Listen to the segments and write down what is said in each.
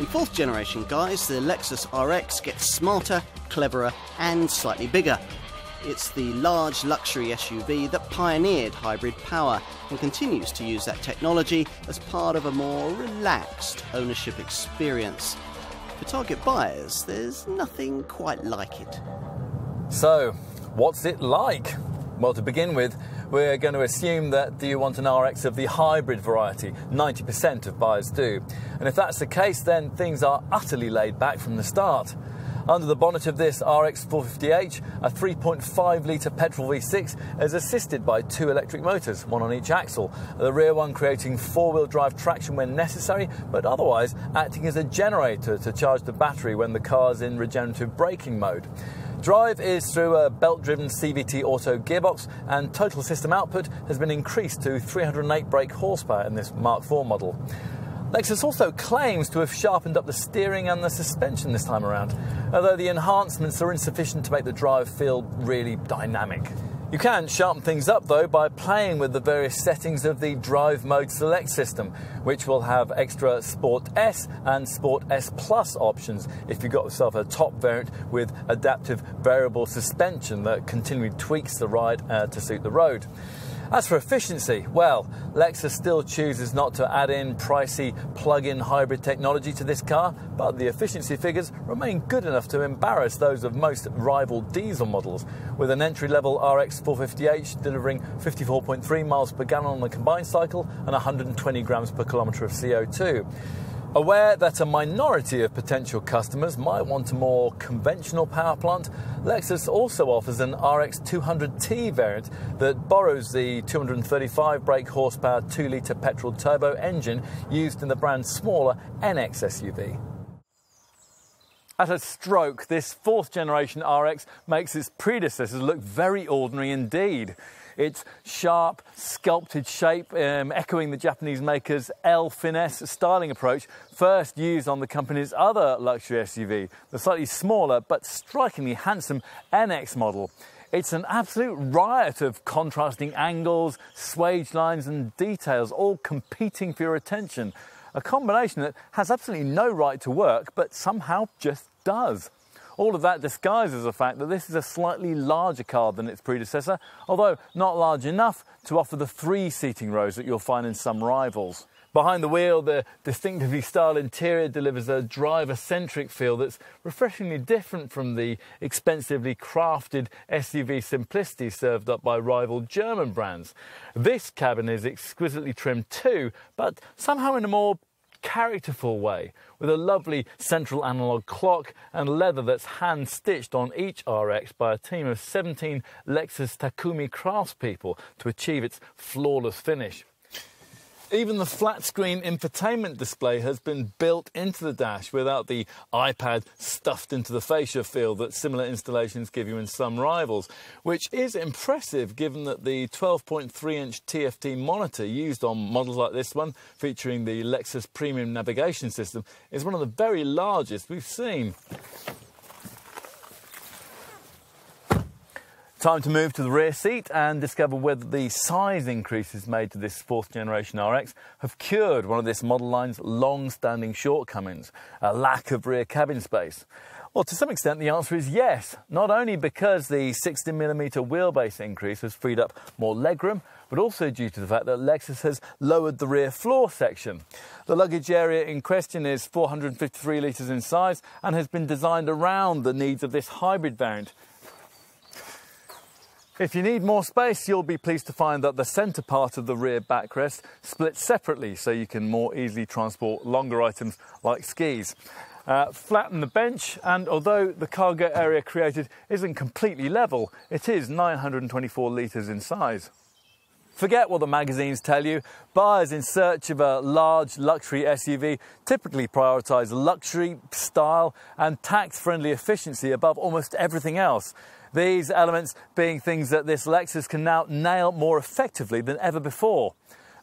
fourth generation, guys, the Lexus RX gets smarter, cleverer and slightly bigger. It's the large luxury SUV that pioneered hybrid power and continues to use that technology as part of a more relaxed ownership experience. For target buyers, there's nothing quite like it. So, what's it like? Well, to begin with, we're going to assume that you want an RX of the hybrid variety. 90% of buyers do. And if that's the case, then things are utterly laid back from the start. Under the bonnet of this RX 450h, a 3.5-litre petrol V6 is assisted by two electric motors, one on each axle, the rear one creating four-wheel drive traction when necessary, but otherwise acting as a generator to charge the battery when the car's in regenerative braking mode. Drive is through a belt-driven CVT auto gearbox, and total system output has been increased to 308 brake horsepower in this Mark IV model. Lexus also claims to have sharpened up the steering and the suspension this time around, although the enhancements are insufficient to make the drive feel really dynamic. You can sharpen things up though by playing with the various settings of the Drive Mode Select system, which will have extra Sport S and Sport S Plus options if you've got yourself a top variant with adaptive variable suspension that continually tweaks the ride to suit the road. As for efficiency, well, Lexus still chooses not to add in pricey plug-in hybrid technology to this car, but the efficiency figures remain good enough to embarrass those of most rival diesel models, with an entry-level RX 450h delivering 54.3 miles per gallon on the combined cycle and 120 grams per kilometre of CO2. Aware that a minority of potential customers might want a more conventional power plant, Lexus also offers an RX 200T variant that borrows the 235 brake horsepower 2-litre petrol turbo engine used in the brand's smaller NX SUV. At a stroke, this fourth generation RX makes its predecessors look very ordinary indeed. Its sharp, sculpted shape, echoing the Japanese maker's L finesse styling approach, first used on the company's other luxury SUV, the slightly smaller but strikingly handsome NX model. It's an absolute riot of contrasting angles, swage lines and details, all competing for your attention. A combination that has absolutely no right to work, but somehow just does. All of that disguises the fact that this is a slightly larger car than its predecessor, although not large enough to offer the 3 seating rows that you'll find in some rivals. Behind the wheel, the distinctively styled interior delivers a driver-centric feel that's refreshingly different from the expensively crafted SUV simplicity served up by rival German brands. This cabin is exquisitely trimmed too, but somehow in a more characterful way, with a lovely central analog clock and leather that's hand-stitched on each RX by a team of 17 Lexus Takumi craftspeople to achieve its flawless finish. Even the flat-screen infotainment display has been built into the dash without the iPad stuffed into the fascia feel that similar installations give you in some rivals, which is impressive given that the 12.3-inch TFT monitor used on models like this one, featuring the Lexus Premium Navigation System, is one of the very largest we've seen. Time to move to the rear seat and discover whether the size increases made to this fourth generation RX have cured one of this model line's long-standing shortcomings, a lack of rear cabin space. Well, to some extent the answer is yes, not only because the 60mm wheelbase increase has freed up more legroom, but also due to the fact that Lexus has lowered the rear floor section. The luggage area in question is 453 litres in size and has been designed around the needs of this hybrid variant. If you need more space, you'll be pleased to find that the centre part of the rear backrest splits separately so you can more easily transport longer items like skis. Flatten the bench, and although the cargo area created isn't completely level, it is 924 litres in size. Forget what the magazines tell you. Buyers in search of a large luxury SUV typically prioritise luxury, style and tax-friendly efficiency above almost everything else. These elements being things that this Lexus can now nail more effectively than ever before.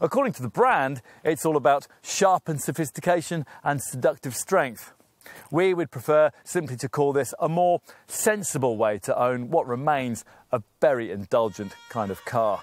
According to the brand, it's all about sharpened sophistication and seductive strength. We would prefer simply to call this a more sensible way to own what remains a very indulgent kind of car.